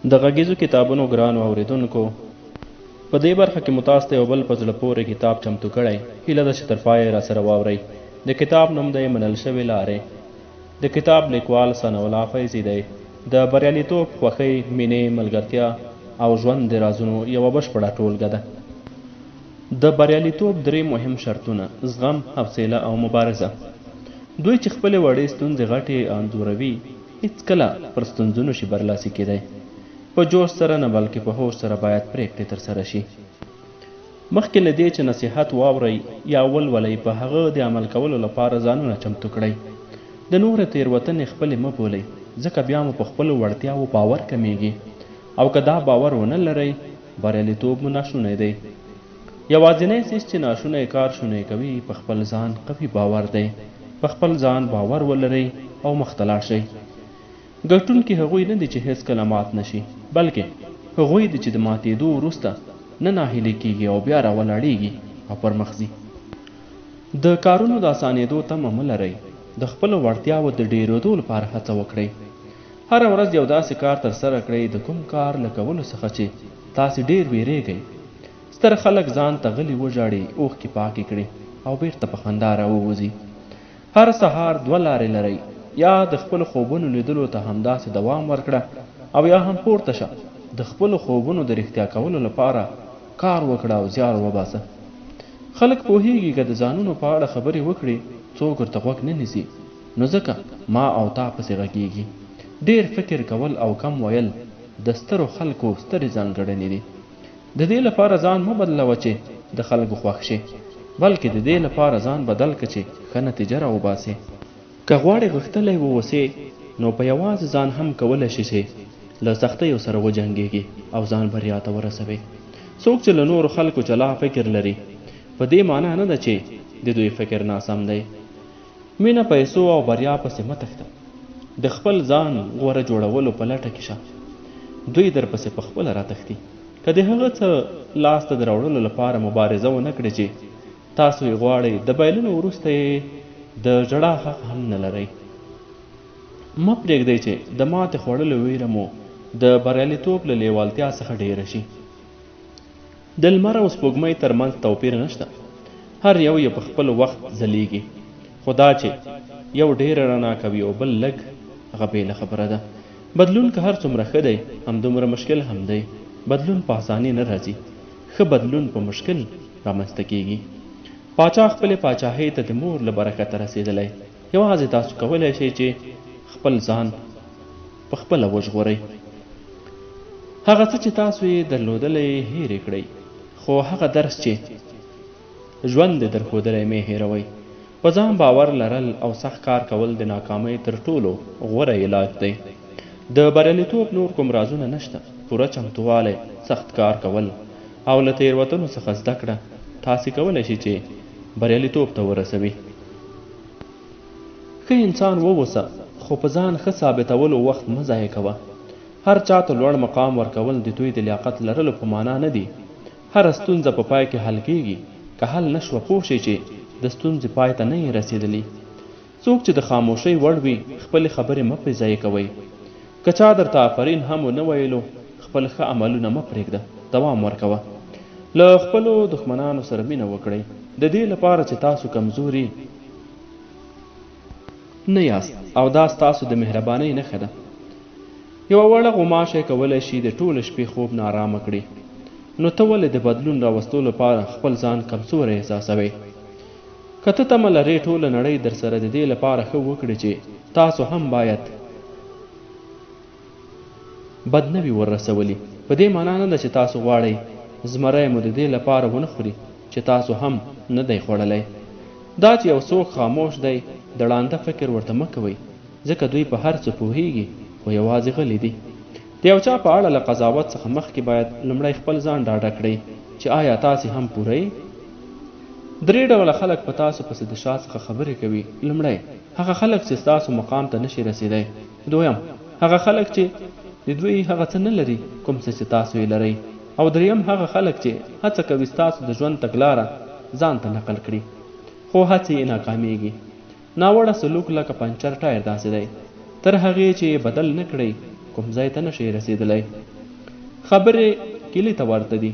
د غږیزو کتابونو ګرانو اوریدونکو، په دې برخه کې مو تاسو ته یو بل په زړه پورې کتاب چمتو کړی. هیله ده چې تر پایه راسره واورئ. د کتاب نوم دی منل شوې لارې. د کتاب لیکوال ثناء الله فیضي دی. د بریالیتوب، خوښۍ، مینې، ملګرتیا او ژوند د رازونو یوه بشپړه ټولګه ده. د بریالیتوب 3 مهم شرطونه: زغم، حوصله او مبارزه. دوی چې خپلې وړې ستونزې غټې انځوروي، هیڅکله پر ستونزو نشي برلاسي کېدی. په جوش سره نه، بلکې په هوش سره باید پریکړې ترسره شي. مخکې له دې چې نصیحت واورئ یا ولولئ، په هغه د عمل کولو لپاره ځانونه چمتو کړئ. د نورو تېروتنې خپلې مه بولئ، ځکه بیا مو په خپلو وړتیاوو باور کمیږي، او که دا باور ونه لرئ، بریالیتوب مو ناشونی دی. یوازینی څیز چې ناشونی کار شونی کوي، په خپل ځان قوي باور دی. په خپل ځان باور ولرئ او مخته لاړ شئ. ګټونکي هغوی نه دي چې هیڅکله مات نشي، بلکې هغوی دي چې د ماتېدو وروسته نه ناهیلي کېږي او بیا راولاړېږي او پر مخ ځي. د کارونو د اسانېدو تمه مه لرئ. د خپلو وړتیاوو د ډېرېدو لپاره هڅه وکړئ. هره ورځ یو داسې کار ترسره کړئ د کوم کار له کولو څخه چې تاسې ډېر ویرېږئ. ستر خلک ځان ته غلي وژاړي، اوښکې پاکې کړي او بیرته په خندا راووځي. هر سهار 2 لارې لرئ. یا د خپلو خوبونو لیدلو ته همداسې دوام ورکړه، او یا هم پورته شه. د خپلو خوبونو د رښتیا کولو لپاره کار وکړه او زیار وباسه. خلک پوهیږي که د ځانونو په اړه خبرې وکړي، څوک ورته غوږ نه نیسي، نو ځکه ما او تا پسې غږیږي. ډېر فکر کول او کم ویل د سترو خلکو سترې ځانګړنې دي. د دې لپاره ځان مه بدلوه چې د خلکو خوښ شي، بلکې د دې لپاره ځان بدل کړه چې ښه نتیجه راوباسې. که غواړې غښتلی واوسې، نو په یوازې ځان هم کولی شي چې له سختیو سره وجنګېږي او ځان بریا ته ورسوي. څوک چې له نورو خلکو جلا فکر لري، په دې معنا نه ده چې د دوی فکر ناسم دی. مینه، پیسو او بریا پسې مه تښته. د خپل ځان غوره جوړولو په لټه کې شه. دوی درپسې په خپله راتښتي. که د هغه څه لاسته د راوړلو لپاره مبارزه ونه کړئ چې تاسو یې غواړئ، د بایللو وروسته یې د ژړا حق هم نه لرئ. مه پرېږدئ چې د ماتې خوړلو ویره مو د بریالیتوب له لیوالتیا څخه ډېره شي. د لمر او سپوږمۍ ترمنځ توپیر نشته. هر یو یې په خپل وخت ځلیږي، خو دا چې یو ډېره رڼا کوي او بل لږ، هغه بېله خبره ده. بدلون که هر څومره ښه دی، همدومره مشکل هم دی. بدلون په اسانۍ نه راځي. ښه بدلون په مشکل رامنځته کېږي. پاچا خپلې پاچاهۍ ته د مور له برکته رسېدلی. یوازې تاسو کولی شئ چې خپل ځان په خپله وژغورئ. هغه څه چې تاسو یې درلودلی هېرې کړئ، خو هغه درس چې ژوند یې درښودلی مې هېروئ. په ځان باور لرل او سخت کار کول د ناکامۍ تر ټولو غوره علاج دی. د بریالیتوب نور کوم رازونه نشته. پوره چمتووالی، سخت کار کول او له تېروتنو څخه زده کړه تاسې کولی شي چې بریالیتوب ته ورسوي. ښه انسان واوسه، خو په ځان ښه ثابتولو وخت مه ضایع کوه. هر چا ته لوړ مقام ورکول د دوی د لیاقت لرلو په معنا نه دي. هره ستونزه په پای کې حل کېږي. که حل نه شوه، پوه شئ چې د ستونزې پای ته نه یې رسېدلي. څوک چې د خاموشۍ وړ وي، خپلې خبرې مه پرې ضایع کوئ. که چا درته آفرین هم ونه ویلو، خپل ښه عملونه مه پرېږده، دوام ورکوه. له خپلو دښمنانو سره مینه وکړئ، د دې لپاره چې تاسو کمزوري نه یاست او دا ستاسو د مهربانۍ نښه ده. یوه وړه غوماشه کولی شي د ټولې شپې خوب نارامه کړي. نو ته ولې د بدلون راوستلو لپاره خپل ځان کمزوری احساسوئ؟ که ته تمه لرې ټوله نړۍ درسره د دې لپاره ښه وکړي چې تاسو هم باید بد نه وي وررسولي، په دې معنا نه ده چې تاسو غواړئ زمری مو د دې لپاره ونه خوري چې تاسو هم نه دی خوړلی. دا چې یو څوک خاموش دی، د ړانده فکر ورته مه کوئ، ځکه دوی په هر څه پوهیږي، خو یوازې غلي دي. د یو چا په اړه له قضاوت څخه مخکې باید لومړی خپل ځان ډاډه کړئ چې آیا تاسې هم پوره یې. 3 ډوله خلک په تاسو پسې د شا څخه خبرې کوي. لومړی هغه خلک چې ستاسو مقام ته نشي رسېدی. دویم هغه خلک چې د دوی هغه څه نه لري کوم څه چې تاسو یې لرئ. او دریم هغه خلک چې هڅه کوي ستاسو د ژوند تګلاره ځان ته نقل کړي، خو هڅې یې ناکامیږي. ناوړه سلوک لکه پنچر ټایر داسې دی. تر هغې چې یې بدل نه کړئ، کوم ځای ته نشي رسېدلی. خبرې کلي ته ورته دي.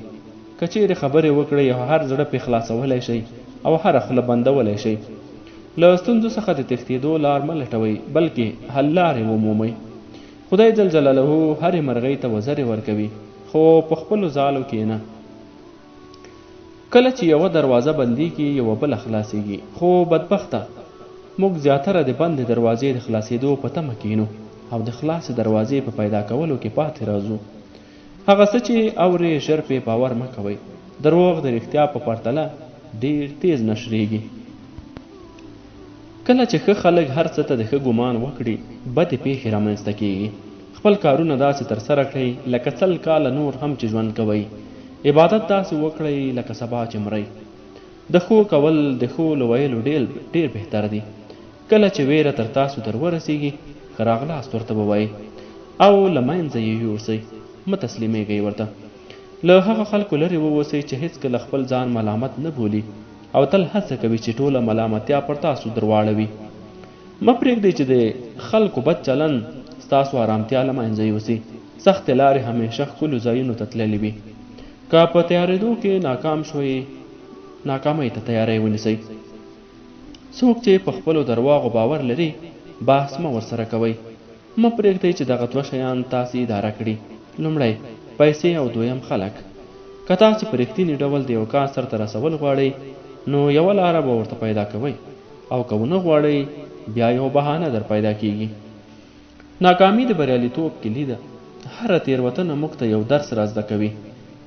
که چیرې خبرې وکړئ او هر زړه پې خلاصولی شئ او هره خوله بندولی شئ. له ستونزو څخه د تښتېدو لار مه لټوئ بلکې حل لارې ومومئ. خدای جل جلاله هرې مرغۍ ته وزرې ورکوي خو په خپلو ځالو کې نه. کله چې یوه دروازه بندېږي یوه بله خلاصېږي، خو بدبخته موږ زیاتره د بندې دروازې د خلاصېدو په تمه کینو او د خلاصې دروازې په پیدا کولو کې پاتې راځو. هغه څه چې اورې ژر پې باور مه کوئ. دروغ د رښتیا په پرتله ډېر تیز نشریږي. کله چې ښه خلک هر څه ته د ښه ګمان وکړي بدې پیښې رامنځته کیږي. خپل کارونه داسې ترسره کړئ لکه 100 کاله نور هم چې ژوند کوئ. عبادت داسې وکړئ لکه سبا چې مرئ. د ښو کول د ښو له ویلو ډېر بهتر دي. کله چې ویره تر تاسو در ورسیږي ښه راغلاست ورته ووایئ او له منځه یې یوسئ. مه تسلیمېږئ ورته. له هغه خلکو لرې ووسئ چې هېڅکله خپل ځان ملامت نه بولي او تل هڅه کوي چې ټوله ملامتیا پر تاسو در واړوي. مه پرېږدئ چې د خلکو بد چلند ستاسو ارامتیا له منځه یوسي. سختې لارې همیشه ښکلو ځایونو ته تللې وي. که په تیارېدو کې ناکام شوئ ناکامۍ ته تیاری ونیسئ. څوک چې په خپلو درواغو باور لري بحث مه ورسره کوئ. مه پرېږدئ چې دغه 2 شیان تاسې اداره کړي. لومړی پیسې او دویم خلک. که تاسو په رښتیني ډول د یو کار سرته رسول غواړئ نو یوه لاره به ورته پیدا کوئ او که ونه غواړئ بیا یو بهانه در پیدا کیږي. ناکامي د بریالیتوب کلي ده. هره تېروتنه موږ ته یو درس را زده کوي.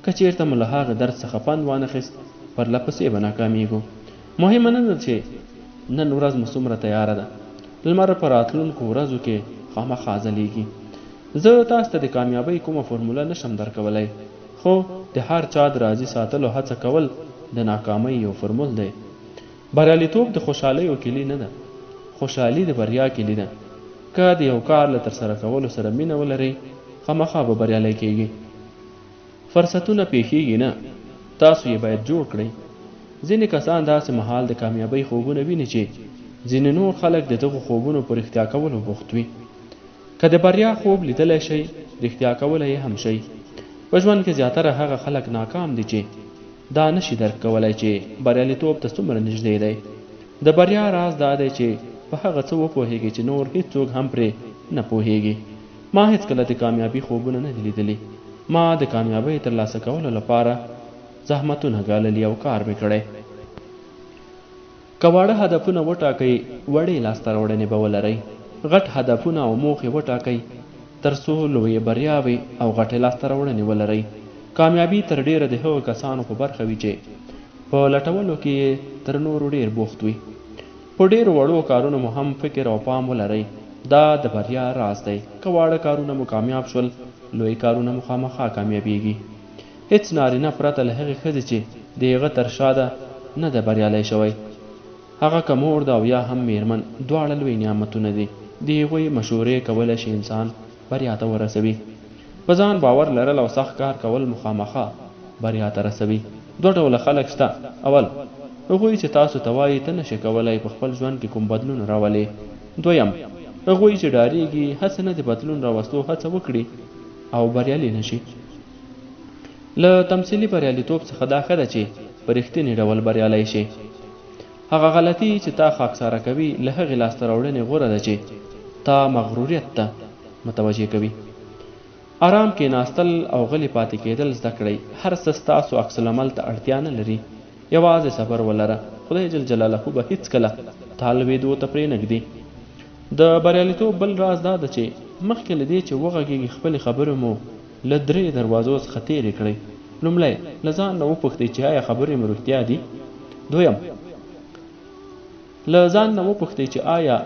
که چېرته مو له هغه درس څخه پند وانخیست پرله پسې به ناکامیږو. مهمه نه ده چې نن ورځ مو څومره تیاره ده. لمر په راتلونکو ورځو کې خامخا ځلیږي. زه تاسو ته د کامیابۍ کومه فرموله نشم درکولی، خو د هر چا د راضي ساتلو هڅه کول د ناکامۍ یو فرمول دی. بریالیتوب د خوشحالیو کلي نه ده، خوشحالي د بریا کلي ده. که د یو کار له ترسره کولو سره مینه ولرئ خامخا به بریالی کیږئ. فرصتونه پیښیږي نه، تاسو یې باید جوړ کړئ. ځینې کسان داسې مهال د کامیابۍ خوبونه ویني چې ځینې نور خلک د دغو خوبونو په رښتیا کولو بوخت وي. که د بریا خوب لیدلی شئ رښتیا کولی یې هم شئ. په ژوند کې زیاتره هغه خلک ناکام دي چې دا نشي درک کولی چې بریالیتوب ته څومره نږدې دی. د بریا راز دا دی چې په هغه څه وپوهیږي چې نور هیڅوک هم پرې نه پوهیږي. ما هیڅکله د کامیابي خوبونه نه دي لیدلي. ما د کامیابۍ ترلاسه کولو لپاره زحمتونه ګاللي او کار مې کړی. که واړه هدفونه وټاکئ وړې لاسته راوړنې به ولرئ. غټ هدفونه او موخې وټاکئ تر څو لویې بریاوې او غټې لاسته راوړنې ولرئ. کامیابي تر ډیره د هغو کسانو په برخه وي چې په لټولو کې تر نورو ډیر بوخت وي. په ډیرو وړو کارونو مو هم فکر او پام ولرئ. دا د بریا راز دی. که واړه کارونه مو کامیاب شول لوی کارونه مو خامخا کامیابیږي. هیڅ نارینه پرته له هغې ښځې چې د هغه تر شا ده نه ده بریالی شوی. هغه که مور ده او یا هم میرمن دواړه لوی نعمتونه دي. د هغوی مشورې کولی شي انسان بریا ته ورسوي. په ځان باور لرل او سخت کار کول مخامخا بریا ته رسوي. 2 ډوله خلک شته. اول هغوی چې تاسو ته وایي ته نشي کولی په خپل ژوند کې کوم بدلون راولې. دویم هغوی چې ډارېږي هڅه نه د بدلون راوستو هڅه وکړي او بریالي نشي. له تمثیلي بریالیتوب څخه دا ښه ده چې په رښتیني ډول بریالی شي. هغه غلطي چې تا خاکساره کوي له هغې لاسته راوړنې غوره ده چې تا مغروریت ته متوجه کوي. آرام کېناستل او غلی پاتې کېدل زده کړئ. هر څه ستاسو عکس العمل ته اړتیا نه لري. یوازې صبر ولره. خدای جل جلاله به هیڅکله تا لوېدو ته پرېنږدي. د بریالیتوب بل راز دا ده چې مخکې له دې چې وغږېږي خپلې خبرې مو له 3 دروازو څخه تېرې کړئ. لومړی له ځان نه وپوښتئ چې آیا خبرې مې رښتیا دي. دویم له ځان نه وپوښتئ چې آیا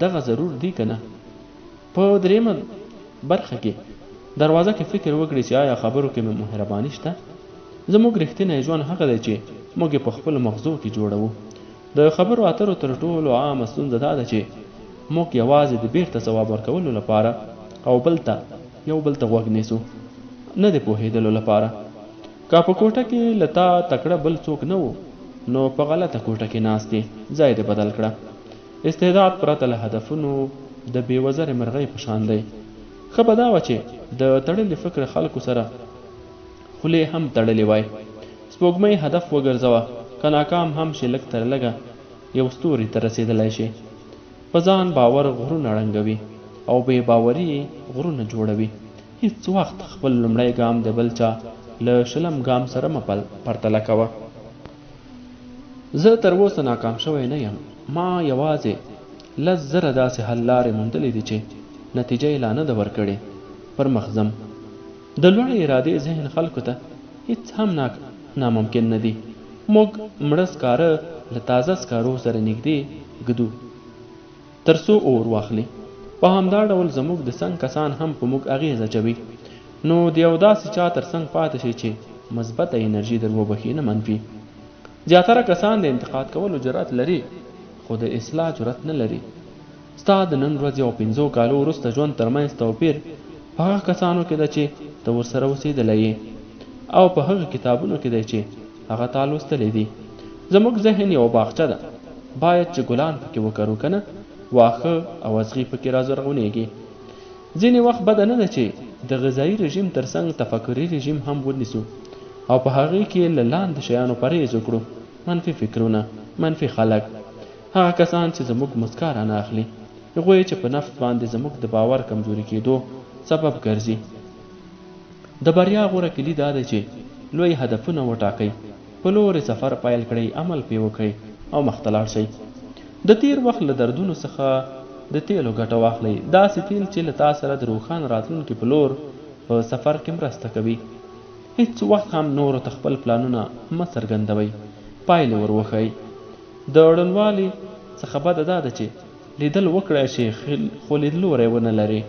دغه ضرور دي که نه. په درېیمه برخه کې دروازه کې فکر وکړئ چې آیا خبرو کې مې مهرباني شته. زموږ رښتینی ژوند هغه دی چې موږ یې په خپلو مغزو کې جوړوو. د خبرو اترو تر ټولو عامه ستونزه دا ده چې موږ یوازې د بیرته ځواب ورکولو لپاره او یو بل ته غوږ نیسو، نه د پوهېدلو لپاره. که په کوټه کې له تا تکړه بل څوک نه و نو په غلطه کوټه کې ناست یې. ځای دې بدل کړه. استعداد پرته له هدفونو د بېوزرې مرغۍ په شان دی. ښه به دا وه چې د تړلي فکر خلکو سره خولې هم تړلې وای. سپوږمۍ هدف وګرځوه، که ناکام هم شي لږ تر لږه یو ستوري ته رسېدلی شي. په ځان باور غرونه ړنګوي او بې باوري غرونه جوړوي. هیڅ وخت خپل لومړی ګام د بل چا له شلم ګام سره مه پرتله کوه. زه تر اوسه ناکام شوی نه یم. ما یوازې 10,000 داسې حل لارې موندلې دي چې نتیجه یې لا نه ده ورکړې. پر مخ ځم. د لوړې ارادې ذهن خلکو ته هیڅ هم ناممکن نه دي. موږ مړه سکاره له تازه سکارو سره نږدې ږدو تر څو اور واخلي. په همدا ډول زموږ د څنګ کسان هم په موږ اغېز اچوي. نو د یو داسې چا تر څنګ پاتې شي چې مثبته انرژي در وبخي، نه منفي. زیاتره کسان د انتقاد کولو جرأت لري خو د اصلاح جرأت نه لري. ستا د نن ورځې او 5 کالو وروسته ژوند ترمنځ توپیر په هغه کسانو کې ده چې ته ورسره اوسېدلی یې او په هغه کتابونو کې دی چې هغه تا لوستلی دي. زموږ ذهن یو باغچه ده، باید چې ګلان پکې وکرو که نه واښه او اغزي پکې رازرغونېږي. ځینې وخت بده نه ده چې د غذایي رژیم تر څنګ تفکري رژیم هم ونیسو او په هغې کې له لاندې شیانو پرهیز وکړو: منفي فکرونه، منفي خلک، هغه کسان چې زموږ مسکا رانه اخلي، هغوی چې په نفس باندې زموږ د باور کمزوري کېدو سبب ګرځي. د بریا غوره کلي دا دی چې لوی هدفونه وټاکئ، په لورې سفر پیل کړئ، عمل پرې وکړئ او مخته لاړ شئ. د تیر وخت له دردونو څخه د تیلو ګټه واخلئ، داسې تیل چې له تا سره د روښانه راتلونکي په لور په سفر کې مرسته کوي. هیڅ وخت هم نورو ته خپل پلانونه مه څرګندوئ، پایلې ور وښایئ. د اړنوالي څخه بده دا ده چې لیدل وکړئ شي خو لیدلوری ونه لري.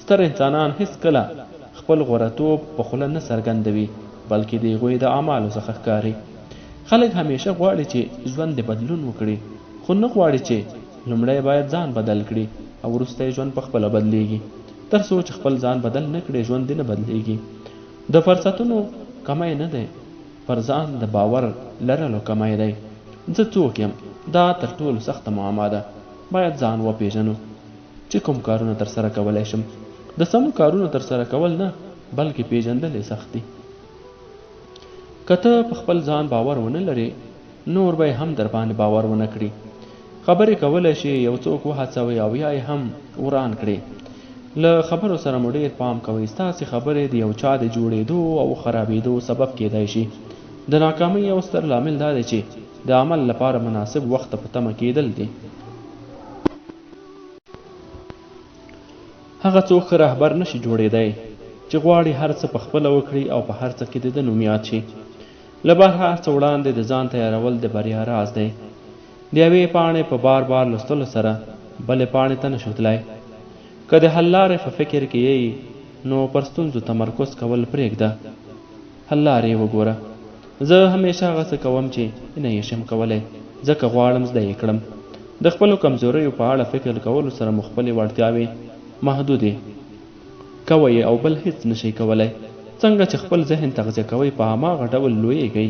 ستر انسانان هیڅکله خپل غوړتوب په خوله نه څرګندوي بلکې د هغوی د اعمالو څخه ښکاري. خلک همیشه غواړي چې ژوند د بدلون وکړي خو نه غواړي چې لومړی باید ځان بدل کړي او وروسته یې ژوند پخپله بدلیږي. تر څو چې خپل ځان بدل نه کړي ژوند دې نه بدلیږي. د فرصتونو کمی نه دی، پر ځان د باور لرلو کمی دی. زه څوک یم؟ دا تر ټولو سخته معما ده. باید ځان وپېژنو چې کوم کارونه ترسره کولی شم. د سمو کارونو ترسره کول نه بلکې پیژندل یې سخت دي. که ته په خپل ځان باور ونه لرې نور به هم در باندې باور ونه کړي. خبرې کولی شي یو څوک وهڅوي او یا یې هم وران کړي. له خبرو سره مو ډېر پام کوئ. ستاسې خبرې د یو چا د جوړېدو او خرابېدو سبب کېدای شي. د ناکامۍ یو ستر لامل دا دی چې د عمل لپاره مناسب وخت ته په تمه کېدل دي. هغه څوک ښه رهبر نشي جوړېدی چې غواړي هر څه په خپله وکړي او په هر څه کې د ده نوم یاد شي. له بهر هر څه وړاندې د ځان تیارول د بریا راز دی. د یوې پاڼې په بار بار لوستلو سره بلې پاڼې ته نشو تللی. که د حل لارې په فکر کې یې نو پر ستونزو تمرکز کول پرېږده، حل لارې وګوره. زه همیشه هغه څه کوم چې نه یې شم کولی ځکه غواړم زده یې کړم. د خپلو کمزوریو په اړه فکر کولو سره مو خپلې وړتیاوې محدودې کوئ او بل هیڅ نشئ کولی. څنګه چې خپل ذهن تغذیه کوئ په هماغه ډول لویېږئ.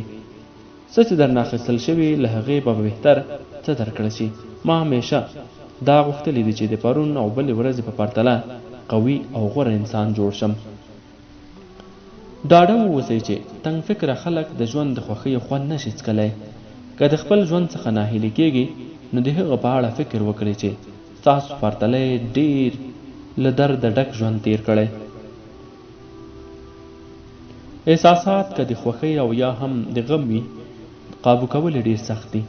څه چې درنه اخیستل شوي له هغې به بهتر څه درکړه شي. ما همیشه دا غوښتلي دي چې د پرون او بلې ورځې په پرتله قوي او غوره انسان جوړ شم. ډاډه واوسئ چې تنګ فکره خلک د ژوند د خوښیو خوند نشي څکلی. که د خپل ژوند څخه ناهیلي کېږي نو د هغه په اړه فکر وکړئ چې ستاسو پرتله یې ډېر له درده ډک ژوند تیر کړی. احساسات که د خوښۍ او یا هم د غم وي قابو کول ډېر سخت دي.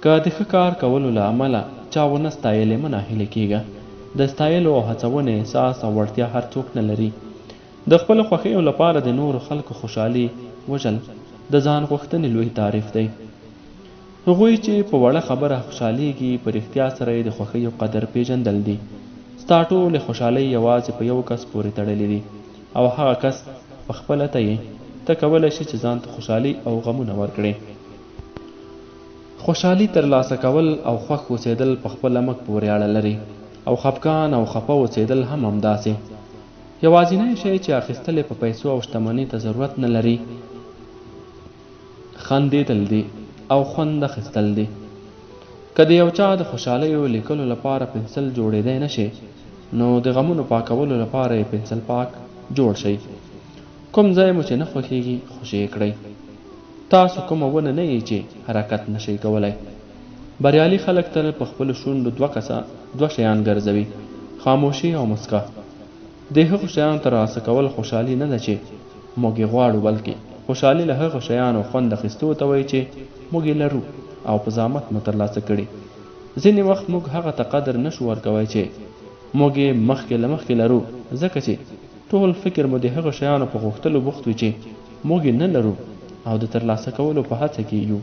که د ښه کار کولو له امله چا ونه ستایلې مه ناهیلې کېږه. د ستایلو او هڅونې احساس او وړتیا هر څوک نه لري. د خپلو خوښیو لپاره د نورو خلکو خوشحالي وژل د ځان غوښتنې لوی تعریف دی. هغوی چې په وړه خبره خوشحالیږي په رښتیا سره یې د خوښیو قدر پیژندل دي. ستا ټولې خوشحالۍ یوازې په یو کس پورې تړلې دي او هغه کس پخپله ته یې. ته کولی شي چې ځان ته خوشحالي او غمونه ورکړې. خوشحالي ترلاسه کول او خوښ اوسېدل پخپله مک پورې اړه لري او خفګان او خفه اوسېدل هم همداسې. یوازینی شی چې اخیستل په پیسو او شتمنۍ ته ضرورت نه لري خندېدل دي او خوند اخیستل دي. که د یو چا د خوشحالیو لیکلو لپاره پنسل جوړېدی نشي نو د غمونو پاکولو لپاره یې پنسل پاک جوړ شئ. کوم ځای مو چې نه خوښیږي خوشې کړئ. تاسو کومه ونه نه یې چې حرکت نشئ کولی. بریالي خلک تل په خپلو شونډو دوه شیان ګرځوي: خاموشي او مسکا. د هغو شیانو ترلاسه کول خوشحالي نه ده چې موږ یې غواړو، بلکې خوشحالي له هغو شیانو خوند اخیستو ته وایي چې موږ یې لرو او په زحمت مو ترلاسه کړي. ځینې وخت موږ هغه ته قدر نشو ورکوی چې موږ یې مخکې له مخکې لرو، ځکه چې ټول فکر مو د هغو شیانو په غوښتلو بوخت وي چې موږ یې نه لرو او د ترلاسه کولو په هڅه کې یو.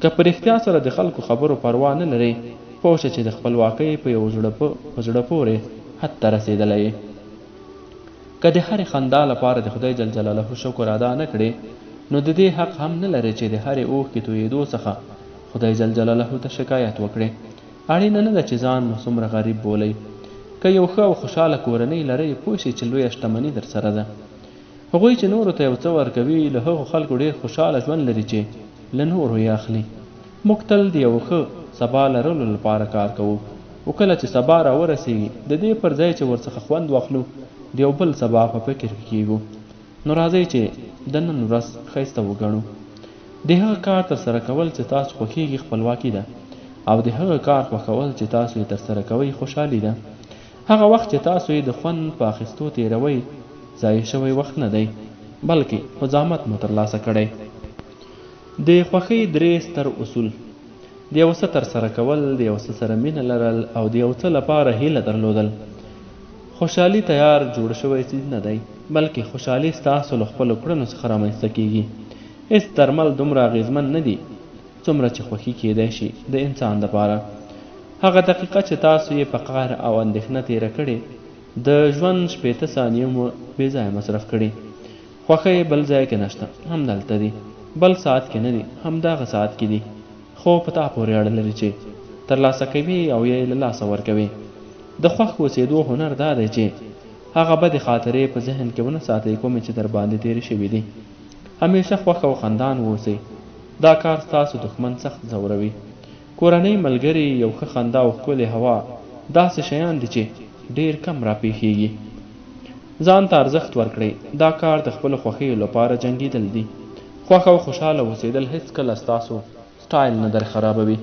که په رښتیا سره د خلکو خبرو پروا نه لرئ، پوه شه چې د خپلواکۍ په یو زړه پورې حد ته رسېدلی یې. که د هرې خندا لپاره د خدای جل جلاله شکر ادا نه کړې، نو د دې حق هم نه لرې چې د هرې اوښکې تویېدو څخه خدای جل جلاله ته شکایت وکړې. اړینه نه ده چې ځان مو څومره غریب بولئ. که یو ښه او خوشحاله کورنۍ لرئ، پوه شئ چې لویه شتمني در سره ده. هغوی چې نورو ته یو څه ورکوي، له هغو خلکو ډېر خوشحاله ژوند لري چې له نورو یې اخلي. موږ تل د یو ښه سبا لرلو لپاره کار کوو، او کله چې سبا راورسېږي، د دې پر ځای چې ورڅخه خوند واخلو، د یو بل سبا په فکر کې کېږو. نو راځئ چې د نن ورځ ښایسته وګڼو. د هغه کار ترسره کول چې تاسو خوښیږي خپلواکي ده، او د هغه کار خوښول چې تاسو یې ترسره کوئ خوشحالي ده. هغه وخت چې تاسو یې د خوند په اخیستو تېروئ، ضایع شوی وخت نه دی، بلکې په زحمت مو ترلاسه کړی. د خوښۍ 3 ستر اصول: د یو څه ترسره کول، د یو څه سره مینه لرل، او د یو څه لپاره هیله درلودل. خوشحالي تیار جوړ شوی څیز نه دی، بلکې خوشحالي ستاسو له خپلو کړنو څخه رامنځته کیږي. هېڅ درمل دومره اغېزمن نه دي څومره چې خوښي کیدی شي د انسان دپاره. هغه دقیقه چې تاسو یې په قهر او اندېښنه تېره کړې، د ژوند 60 ثانیې مو بې ځایه مصرف کړي. خوښۍ بل ځای کې نشته، همدلته دي. بل ساعت کې نه دي، همدغه ساعت کې دي. خو په تا پورې اړه لري چې ترلاسه کوي او یا یې له لاسه ورکوي. د خوښ اوسېدو هنر دا دی چې هغه بدې خاطرې په ذهن کې ونه ساتئ کومې چې در باندې تېرې شوي دي. همیشه خوښ او خندان واوسئ. دا کار ستاسو دښمن سخت ځوروي. کورنۍ، ملګري، یو ښه خندا او ښکلې هوا داسې شیان دي چې ډېر کم راپېښېږي. ځان ته ارزښت ورکړئ. دا کار د خپلو خوښیو لپاره جنګېدل دي. خوښ او خوشحاله اوسېدل هېڅکله ستاسو سټایل نه در خرابوي.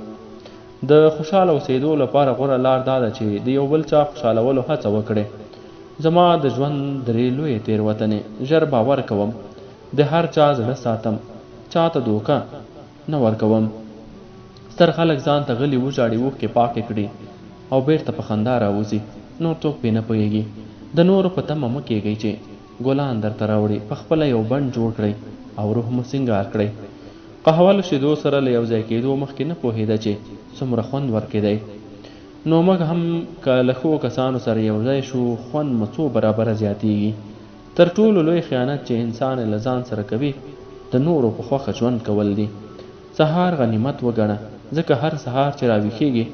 د خوشحاله اوسېدو لپاره غوره لار دا ده چې د یو بل چا خوشحالولو هڅه وکړئ. زما د ژوند 3 لویې تېروتنې: ژر باور کوم، د هر چا زړه ساتم، چاته دوکه نه ورکوم. ستر خلک ځان ته غلي وژاړي، اوښکې پاکې کړي او بیرته په خندا راوځي. نور څوک پرې نه پوهېږي. د نورو په تمه مه کېږئ چې ګلان درته راوړي. پخپله یو بڼ جوړ کړئ او روح مو سینګار کړئ. قهوه له شیدو سره له یو ځای کېدو مخکې نه پوهېده چې څومره خوند ورکېدی. نو موږ هم که له ښو کسانو سره یو ځای شو، خوند مو څو برابره زیاتېږي. تر ټولو لوی خیانت چې انسان له ځان سره کوي، د نورو په خوښه ژوند کول دي. سهار غنیمت وګڼه، ځکه هر سهار چې راویښېږي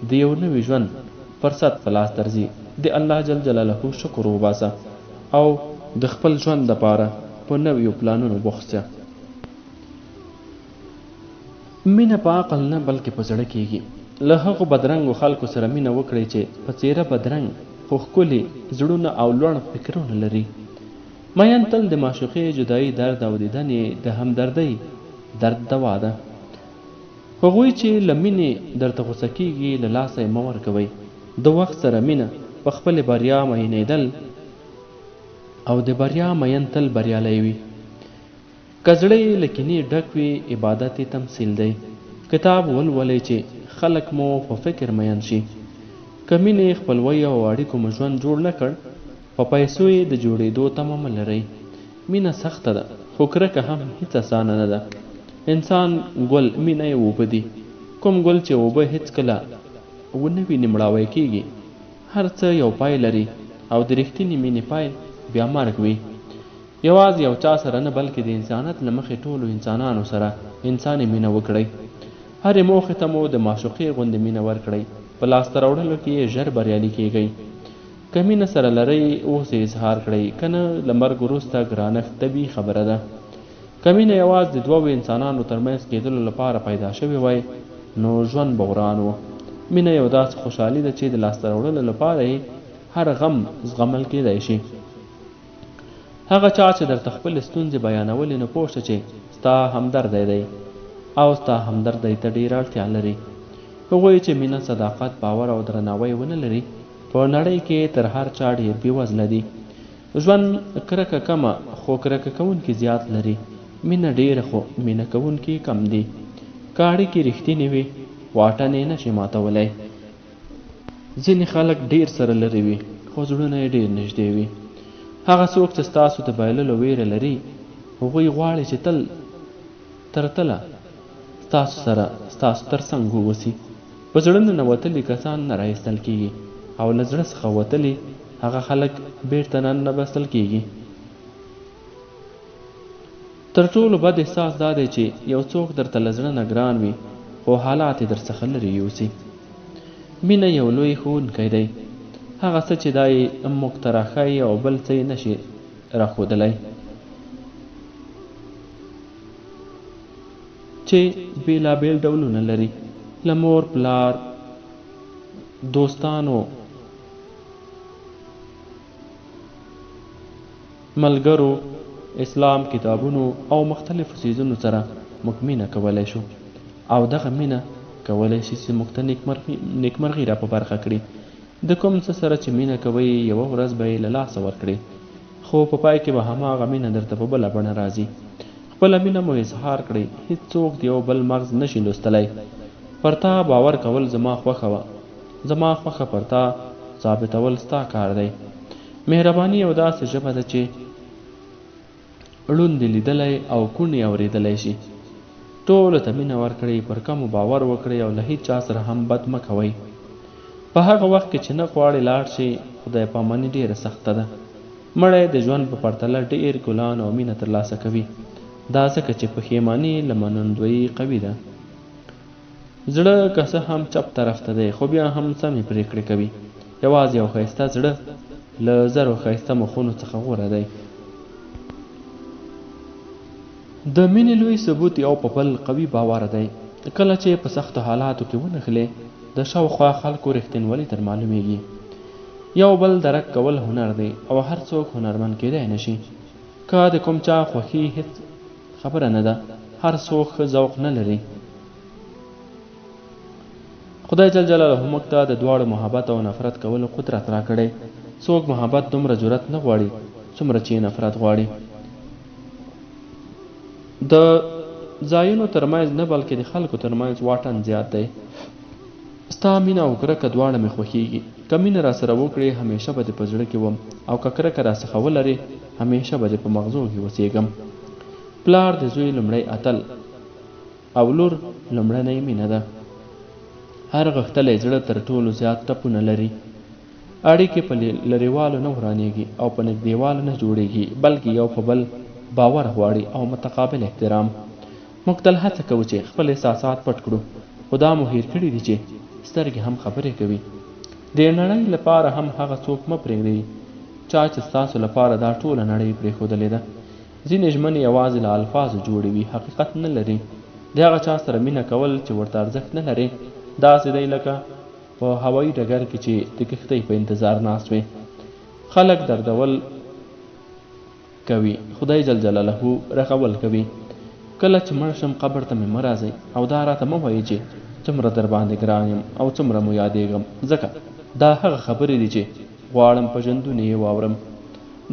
د یو نوي ژوند فرصت په لاس درځي. د الله جل جلاله شکر وباسه او د خپل ژوند دپاره په نویو پلانونو بوخت شه. مینه په عقل نه بلکې په زړه کېږي. له هغو بدرنګو خلکو سره مینه وکړئ چې په څېره بدرنګ خو ښکلي زړونه او لوړ فکرونه لري. مین تل د معشوقې، جدایي درد او دیدنې د همدردۍ درد دوا ده. هغوی چې له مینې درته غوسه کېږي، له لاسه یې مه ورکوئ. د وخت سره مینه په خپلې بریا مینېدل او د بریا مین تل بریالی وي. که زړه یې له کینې ډک وي، عبادت یې تمثیل دی. کتاب ولولئ چې خلک مو په فکر مین شي. که مینې، خپلوۍ او اړیکو مو ژوند جوړ نه کړ، په پیسو یې د جوړېدو تمه مه لرئ. مینه سخته ده، خو کرکه هم هېڅ اسانه نه ده. انسان ګل، مینه یې اوبه دي. کوم ګل چې اوبه هېڅکله ونه ویني مړاوی کېږي. هر څه یو پای لري، او د رښتینې مینې پای بیا مرګ وي. یوازې یو چا سره نه، بلکې د انسانیت له مخې ټولو انسانانو سره انساني مینه وکړئ. هرې موخې ته مو د معشوقې غوندې مینه ورکړئ. په لاسته راوړلو کې یې ژر بریالي کېږئ. که مینه سره لرئ، اوس یې اظهار کړئ، که نه له مرګ وروسته ګرانښت طبیعي خبره ده. که مینه یوازې د 2 انسانانو ترمنځ کېدلو لپاره پیدا شوې وای، نو ژوند به وران و. مینه یو داسې خوشحالي ده چې د لاسته راوړلو لپاره یې هر غم زغمل کېدای شي. هغه چا چې درته خپل ستونزې بیانولې نو پوه شه چې ستا همدردی دی او ستا همدردی ته ډېره اړتیا لري. هغوی چې مینه، صداقت، باور او درناوی ونه لري په نړۍ کې تر هر چا ډېر بېوزله دي. ژوند کرکه کمه خو کرکه کوونکي زیات لري. مینه ډېره خو مینه کوونکي کم دي. که اړیکې رښتینې وي واټن یې نشي ماتولی. ځینې خلک ډېر سره لرې وي خو زړونه یې ډېر نږدې وي. هغه څوک چې ستاسو د بایللو ویره لري هغوی غواړي چې تل تر تله ستاسو سره ستاسو تر څنګ واوسي. په زړه ننوتلي کسان نه راایستل کېږي او له زړه څخه وتلي هغه خلک بیرته ننباسل کېږي. تر ټولو بد احساس دا دی چې یو څوک درته له زړه نه ګران وي خو حالات یې درڅخه لرې یوسي. مینه یو لوی ښوونکی دی. هغه څه چې دا یې موږ ته راښایي او بل څه یې نشي راښودلی، چې بېلابېل ډولونه لري، له مور، پلار، دوستانو، ملګرو، اسلام، کتابونو او مختلفو څیزونو سره موږ مینه کولی شو او دغه مینه کولی شي چې موږ ته نیکمرغي را په برخه کړي. د کوم څه سره چې مینه کوئ یوه ورځ به یې له لاسه ورکړئ، خو په پای کې به هماغه مینه درته په بله بڼه راځي. خپله مینه مو اظهار کړئ. هیڅوک د یو بل مغز نشي لوستلی. پر تا باور کول زما خوښه وه، زما خوښه پر تا ثابتول ستا کار دی. مهرباني یو داسې ژبه ده چې ړوند لیدلی او کوڼ یې اورېدلی شي. ټولو ته مینه ورکړئ، پر کمو باور وکړئ او له هیڅ چا سره هم بد مه کوئ. په هغه وخت کې چې نه غواړئ لاړ شئ، خدای پاماني ډېره سخته ده. مړی د ژوند په پرتله ډېر ګلان او مینه ترلاسه کوي. دا ځکه چې پښیماني له منندویي قوي ده. زړه که څه هم چپ طرف ته دی خو بیا هم سمې پرېکړې کوي. یوازې یو ښایسته زړه له زرو ښایسته مخونو څخه غوره دی. د مینې لوی ثبوت یو په بل قوي باور دی. کله چې په سختو حالاتو کې ونښلې د شاوخوا خلکو رښتینولي تر معلومیږي. یو بل درک کول هنر دی او هر څوک هنرمند کېدی نشي. که د کوم چا خوښي هیڅ خبره نه ده. هر څوک ښه ذوق نه لري. خدای جل جلاله موږ ته د دواړو محبت او نفرت کولو قدرت راکړی. څوک محبت دومره جرأت نه غواړي څومره چې نفرت غواړي. د ځایونو ترمنځ نه بلکې د خلکو ترمنځ واټن زیات دی. ستا مینه او کرکه دواړه مې خوښیږي. که مینه راسره وکړې همیشه به دې په زړه کې وم او که کرکه راڅخه ولرې همیشه به دې په مغزو کې اوسېږم. پلار د زوی لومړی اتل او لور لومړنۍ مینه ده. هر غښتلی زړه تر ټولو زیات ټپونه لري. اړیکې په لرېوالو نه ورانېږي او په نږدېوالو نه جوړېږي، بلکې یو په بل باور غواړي او متقابل احترام. موږ تل هڅه کوو چې خپل احساسات پټ کړو، خو دا مو هېر کړي دي چې سترګې هم خبرې کوي. د نړۍ لپاره هم هغه څوک مه پرېږدئ چا چې ستاسو لپاره دا ټوله نړۍ پرېښودلې ده. ځینې ژمنې یوازې له الفاظو جوړې وي، حقیقت نه لري. د هغه چا سره مینه کول چې ورته ارزښت نه لري داسې دی لکه په هوایي ډګر کې چې د کښتۍ په انتظار ناست وي. خلک دردول کوي، خدای جل جلاله رغول کوي. کله چې مړ شم قبر ته مې مه راځئ او دا راته مه وایئ چې څومره در باندې ګران یم او څومره مو یادېږم، ځکه دا هغه خبرې دي چې غواړم په ژوندون یې واورم.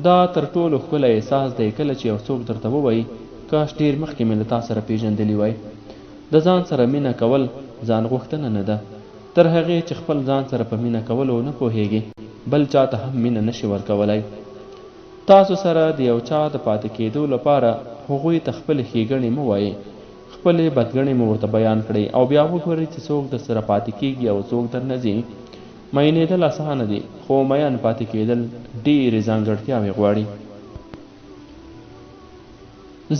دا تر ټولو ښکلی احساس دی کله چې یو څوک درته ووایي کاش ډېر مخکې مې له تا سره پېژندلی وای. د ځان سره مینه کول ځان غوښتنه نه ده. تر هغې چې خپل ځان سره په مینه کولو نه پوهیږي بل چا ته هم مینه نشي ورکولی. تاسو سره د یو چا د پاتې کېدو لپاره هغوی ته خپلې ښېګڼې مه وایئ. خپلې بدګڼې مو ورته بیان کړئ او بیا وګورئ چې څوک در سره پاتې کېږي او څوک در نه ځي. مینېدل اسانه دي خو مین پاتې کېدل ډېرې ځانګړتیاوې غواړي.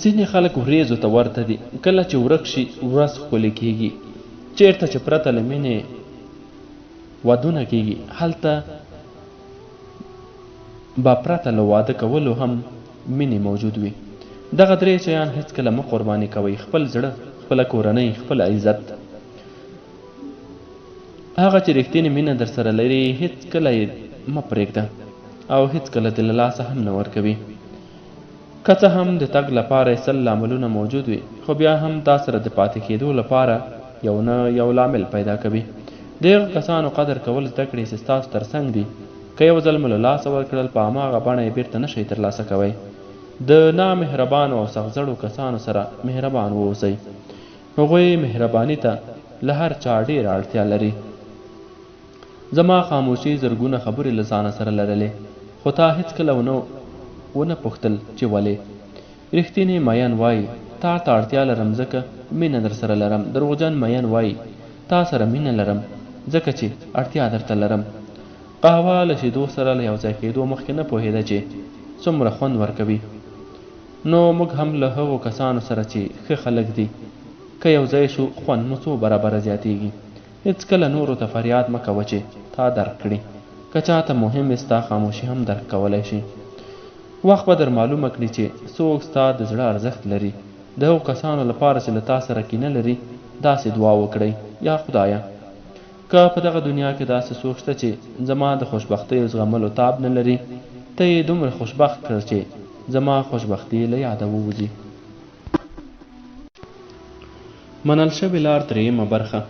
ځینې خلک وریځو ته ورته دي. کله چې ورک شي ورځ ښکلې کېږي. چېرته چې پرته له مینې ودونه کېږي هلته به پرته له واده کولو هم مینې موجود وي. دغه درې شیان هیڅکله مه قرباني کوئ: خپل زړه، خپله کورنۍ، خپل عزت. هغه چې رښتینې مینه در سره لري هیڅکله یې مه پرېږده او هیڅ کله دې له لاسه هم نه ورکوي. که څه هم د تګ لپاره 100 لاملونه موجود وي، خو بیا هم تا سره د پاتې کېدو لپاره یو نه یو لامل پیدا کوي. د هغو کسانو قدر کول زده کړئ چې ستاسو تر څنګ دي. که یو ځل مو له لاسه ورکړل، په هماغه بڼه یې بیرته نشئ ترلاسه کوئ. د نامهربانو او سختزړو کسانو سره مهربان واوسئ. هغوی مهرباني ته له هر چا ډېره اړتیا لري. زما خاموشي زرګونه خبرې له ځانه سره لرلې، خو تا هېڅکله ونه پوښتل چې ولې. رښتینی مین وایي تا ته اړتیا لرم ځکه مینه در سره لرم. دروغجن مین وایي تا سره مینه لرم ځکه چې اړتیا درته لرم. قهوه له شیدو سره له یو ځای کېدو مخکې نه پوهېده چې څومره خوند ورکوي. نو موږ هم له هغو کسانو سره چې ښه خلک دي که یو ځای شو، خوند مو څو برابره زیاتېږي. هېڅکله نورو ته فریاد مه کوه چې تا درک کړي. که چاته مهم وي، ستا خاموشي هم درک کولی شي. وخت به در معلومه کړي چې څوک ستا د زړه ارزښت لري. د هغو کسانو لپاره چې له تا سره کینه لري، داسې دعا وکړئ: یا خدایه، که په دغه دنیا کې داسې څوک شته چې زما د خوشبختۍ زغملو تاب نه لري، ته یې دومره خوشبخت کړ چې زما خوشبختي له یاده ووځي. منل شوې لار درېیمه برخه.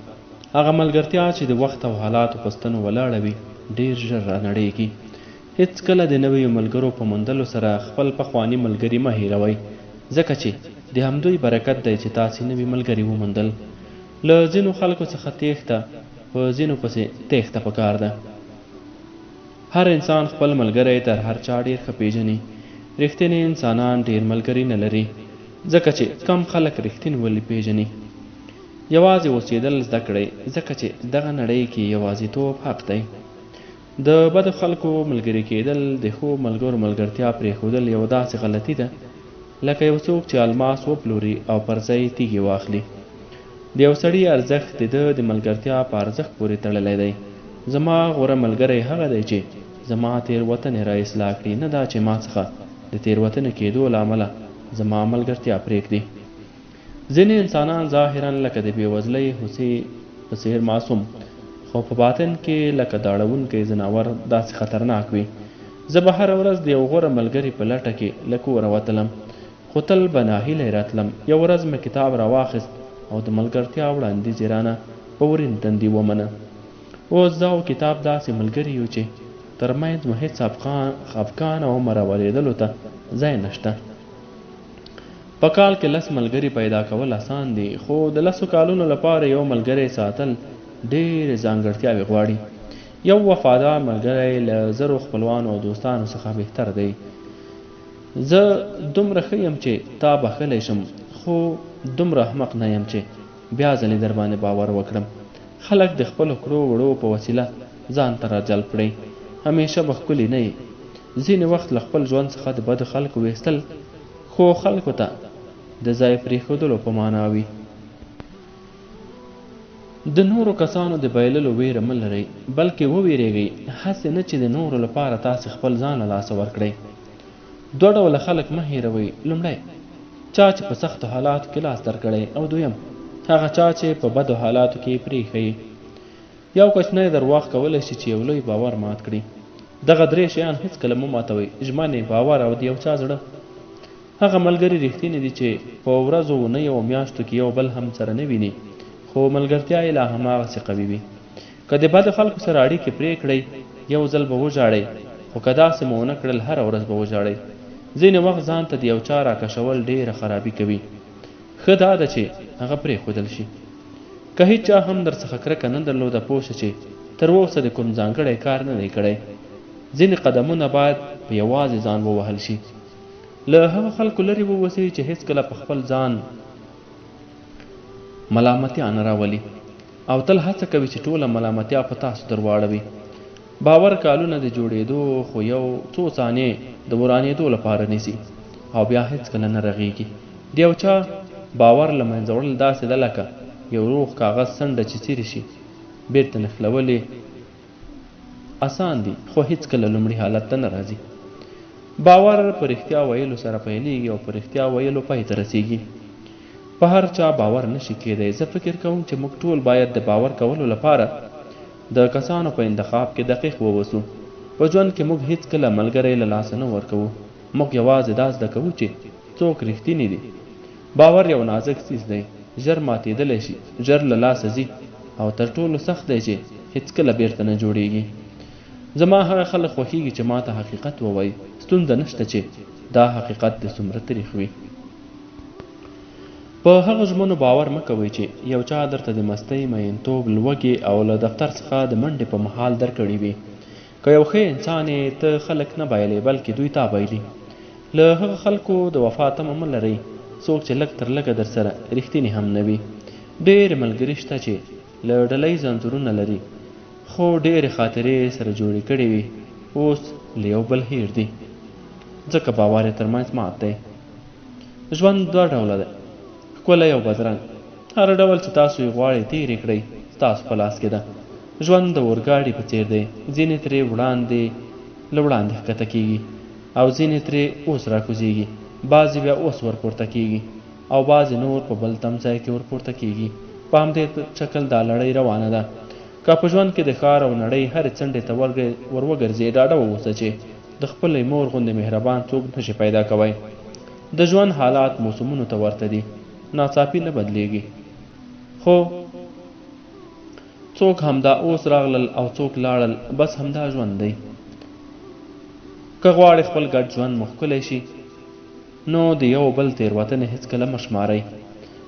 هغه ملګرتیا چې د وخت او حالاتو په ستنو ولاړه وي، ډېر ژر رانړېږي. هېڅکله د نویو ملګرو په موندلو سره خپل پخواني ملګري مه هېروئ، ځکه چې د همدوی برکت دی چې تاسې نوي ملګري وموندل. له ځینو خلکو څخه تېښته په ځینو پسې تېښته پکار ده. هر انسان خپل ملګری تر هر چا ډېر ښه پېژني. رښتیني انسانان ډېر ملګري نه لري، ځکه چې کم خلک رښتینولي پېژني. یوازې اوسېدل زده کړئ، ځکه چې دغه نړۍ کې یوازیتوب حق دی. د بدو خلکو ملګري کېدل د ښو ملګرو ملګرتیا پرېښودل یو داسې غلطي ده لکه یو څوک چې الماس وپلوري او پر ځای تیږې واخلي. د یو سړي ارزښت د ده د ملګرتیا په ارزښت پورې تړلی دی. زما غوره ملګری هغه دی چې زما تېروتنې را اصلاح کړي، نه دا چې ما څخه د تېروتنې کېدو له امله زما ملګرتیا پرېږدي. ځینې انسانان ظاهرا لکه د بېوزلۍ هوسۍ په څېر معصوم، خو په باطن کې لکه داړونکی ځناور داسې خطرناک وي. زه به هره ورځ د یو غوره ملګري په لټه کې له کوره وتلم، خو تل به ناهیلی راتلم. یو ورځ مې کتاب راواخیست او د ملګرتیا وړاندیز یې رانه په ورین تندي ومنه. اوس زه او کتاب داسې ملګري یو چې ترمنځ مو هېڅ خفګان او مرولېدلو ته ځای نشته. په کال کې 10 ملګري پیدا کول اسان دي، خو د 10 کالونو لپاره یو ملګری ساتل ډېرې ځانګړتیاوې غواړي. یو وفادار ملګری له 1000 خپلوانو او دوستانو څخه بهتر دی. زه دومره ښه یم چې تا بښلی شم، خو دومره احمق نه یم چې بیا ځلې در باندې باور وکړم. خلک د خپلو کړو وړو په وسیله ځان ته راجلب کړئ. همیشه به ښکلي نه یي. ځینې وخت له خپل ژوند څخه د بدو خلکو ویستل خو خلکو ته د ځای پرېښودلو په معنا وي. د نورو کسانو د بایللو ویره مه لرئ، بلکې وویرېږئ. هسې نه چې د نورو لپاره تاسې خپل ځان له لاسه ورکړئ. 2 ډوله خلک مه هېروئ. لومړی چا چې په سختو حالاتو کې لاس درکړی، او دویم هغه چا چې په بدو حالاتو کې پرېښیي. یو کوچنی درواغ کولی شي چې یو لوی باور مات کړي. دغه 3 شیان هېڅکله مه ماتوئ: ژمنې، باور او د یو چا زړه. هغه ملګري رښتیني دي چې په ورځو، اونیو او میاشتو کې یو بل هم سره نه ویني، خو ملګرتیا یې لا هماغسې قوي وي. که د بدو خلکو سره اړیکې پرې کړئ، یو ځل به وژاړئ، خو که داسې مو ونه کړل، هره ورځ به وژاړئ. ځینې وخت ځان ته د یو چا راکشول ډېره خرابي کوي. ښه دا ده چې هغه پرېښودل شي. که هېڅ چا هم در څخه کرکه نه درلوده، پوه شه چې تر اوسه د کوم ځانګړی کار نه دی کړی. ځینې قدمونه باید په یوازې ځان ووهل شي. له هغه خلکو لرې واوسئ چې هېڅکله په خپل ځان ملامتیا نه راولي او تل هڅه کوي چې ټوله ملامتیا په تاسو در واړوي. باور کالونه د جوړېدو، خو یو څو ثانیې د ورانېدو لپاره نیسي او بیا هېڅکله نه رغېږي. د یو چا باور له منځه وړل داسې ده لکه یو روغ کاغذ څنډه چې څیرې شي، بېرته نښلول یې اسان دي، خو هېڅکله لومړي حالت ته نه راځي. باور په رښتیا ویلو سره پیلېږي او په رښتیا ویلو پای ته رسېږي. په هر چا باور نشي کېدی. زه فکر کوم چې موږ ټول باید د باور کولو لپاره د کسانو په انتخاب کې دقیق واوسو. په ژوند کې موږ هیڅ کله ملګری له لاسه نه ورکوو. موږ یوازې دا زده کوو چې څوک رښتینی دي. باور یو نازک څیز دی، ژر ماتېدلی شي، ژر له لاسه ځي او تر ټولو سخت دی چې هیڅکله بیرته نه جوړیږي. زما هغه خلک خوښیږي چې ما ته حقیقت ووایي. ستونزه نشته چې دا حقیقت د څومره تریخ وي. په هغه ژمنو باور مه کوئ چې یو چا درته د مستۍ، مینتوب، لوږې او له دفتر څخه د منډې په مهال درکړي وي. که یو ښه انسان یې، ته خلک نه بایلې بلکې دوی تا بایلي. له هغه خلکو د وفا تمه مه لرئ څوک چې لږ تر لږه در سره رښتیني هم نه وي. ډېرې ملګري شته چې له ډلۍ ځنځورونه لري خو ډېرې خاطرې سره جوړې کړې وي، اوس له یو بل هیر دي، ځکه باور یې ترمنځ مات دی. ژوند دوه ډوله دی، ښکلی او بدرنګ. هر ډول چې تاسو یې غواړئ تېرې کړئ ستاسو په لاس کې ده. ژوند د اورګاډي په څېر دی، ځینې ترې له وړاندې ښکته کېږي او ځینې ترې اوس راکوزېږي، بعضې بیا اوس ورپورته کېږي او بعضې نور په بل تمځای کې ورپورته کېږي. په همدې شکل دا لړۍ روانه ده. که په ژوند کې د ښار او نړۍ هرې څنډې ته ور وګرځې، ډاډه واوسه چې د خپلې مور غوندې مهربان څوک نشي پیدا کوی. د ژوند حالات موسمونو ته ورته دي، ناڅاپي نه بدلیږي، خو څوک همدا اوس راغلل او څوک لاړل، بس همدا ژوند دی. که غواړئ خپل ګډ ژوند مو ښکلی شي نو د یو بل تېروتنې هېڅکله مه شمارئ.